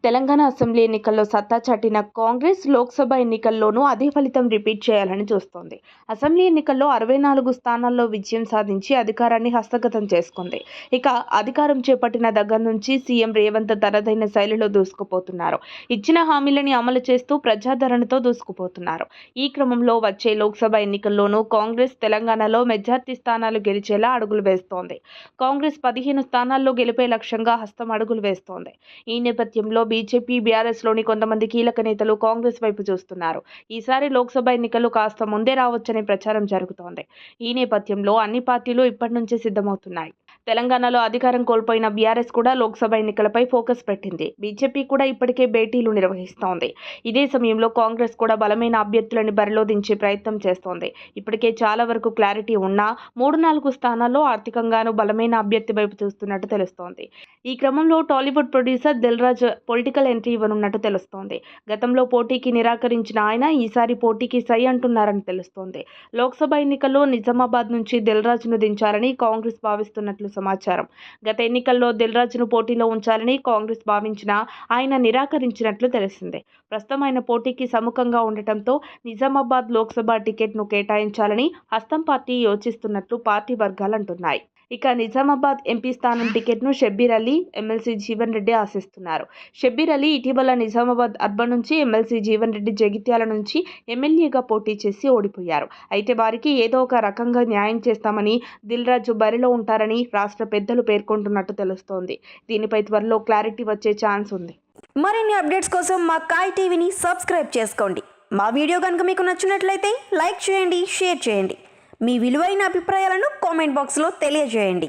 Telangana assembly ఎన్నికల్లో సత్తా చాటిన కాంగ్రెస్ లోక్సభ ఎన్నికల్లోనూ అదే ఫలితం రిపీట్ చేయాలని చూస్తోంది. అసెంబ్లీ ఎన్నికల్లో 64 స్థానాల్లో విజయం సాధించి అధికారాన్ని హస్తగతం చేసుకుంది. ఇక అధికారం చేపట్టిన దగ్గర నుంచి సీఎం రేవంత్ తనదైన శైలిలో దూసుకుపోతున్నారు. ఇచ్చిన హామీలని అమలు చేస్తూ ప్రజాదరణతో దూసుకుపోతున్నారు. ఈ క్రమంలో వచ్చే లోక్సభ ఎన్నికల్లోనూ కాంగ్రెస్ తెలంగాణలో మెజార్టీ స్థానాలు గెలిచేలా అడుగులు వేస్తోంది. కాంగ్రెస్ 15 స్థానాల్లో గెలిపే లక్ష్యంగా హస్తం అడుగులు వేస్తోంది. ఈ నేపథ్యంలో బీజేపీ, బీఆర్ఎస్లోని కొంతమంది కీలక నేతలు కాంగ్రెస్ వైపు చూస్తున్నారు. ఈసారి లోక్సభ ఎన్నికలు కాస్త ముందే రావచ్చనే ప్రచారం జరుగుతోంది. ఈ నేపథ్యంలో అన్ని పార్టీలు ఇప్పటి నుంచే సిద్ధమవుతున్నాయి. తెలంగాణలో అధికారం కోల్పోయిన బీఆర్ఎస్ కూడా లోక్సభ ఎన్నికలపై ఫోకస్ పెట్టింది. బీజేపీ కూడా ఇప్పటికే భేటీలు నిర్వహిస్తోంది. ఇదే సమయంలో కాంగ్రెస్ కూడా బలమైన అభ్యర్థులని బరిలో దించే ప్రయత్నం చేస్తోంది. ఇప్పటికే చాలా వరకు క్లారిటీ ఉన్నా 3-4 స్థానాల్లో ఆర్థికంగానూ బలమైన అభ్యర్థి వైపు చూస్తున్నట్టు తెలుస్తోంది. ఈ క్రమంలో Tollywood producer Dil Raju political entry ఇవ్వనున్నట్టు తెలుస్తోంది. గతంలో పోటీకి నిరాకరించిన ఆయన ఈసారి పోటీకి సై అంటున్నారని తెలుస్తోంది. లోక్సభ ఎన్నికల్లో నిజామాబాద్ నుంచి దిల్ రాజును దించాలని కాంగ్రెస్ భావిస్తున్నట్లు సమాచారం. గత ఎన్నికల్లో దిల్ రాజును పోటీలో ఉంచాలని కాంగ్రెస్ భావించినా ఆయన నిరాకరించినట్లు తెలిసిందే. ప్రస్తుతం ఆయన పోటీకి సముఖంగా ఉండటంతో నిజామాబాద్ లోక్సభ టికెట్ను కేటాయించాలని హస్తం పార్టీ యోచిస్తున్నట్లు పార్టీ వర్గాలు అంటున్నాయి. ఇక నిజామాబాద్ ఎంపీ స్థానం టికెట్ను షబ్బీర్ అలీ, ఎమ్మెల్సీ జీవన్ రెడ్డి ఆశిస్తున్నారు. షబ్బీర్ అలీ ఇటీవల నిజామాబాద్ అర్బన్ నుంచి, ఎమ్మెల్సీ జీవన్ రెడ్డి జగిత్యాల నుంచి ఎమ్మెల్యేగా పోటీ చేసి ఓడిపోయారు. అయితే వారికి ఏదో ఒక రకంగా న్యాయం చేస్తామని దిల్ రాజు బరిలో ఉంటారని రాష్ట్ర పెద్దలు పేర్కొంటున్నట్టు తెలుస్తోంది. దీనిపై త్వరలో క్లారిటీ వచ్చే ఛాన్స్ ఉంది. మరిన్ని అప్డేట్స్ కోసం మా కాయ్ టీవీని సబ్స్క్రైబ్ చేసుకోండి. మా వీడియో కనుక మీకు నచ్చినట్లయితే లైక్ చేయండి, షేర్ చేయండి. మీ విలువైన అభిప్రాయాలను కామెంట్ బాక్స్లో తెలియజేయండి.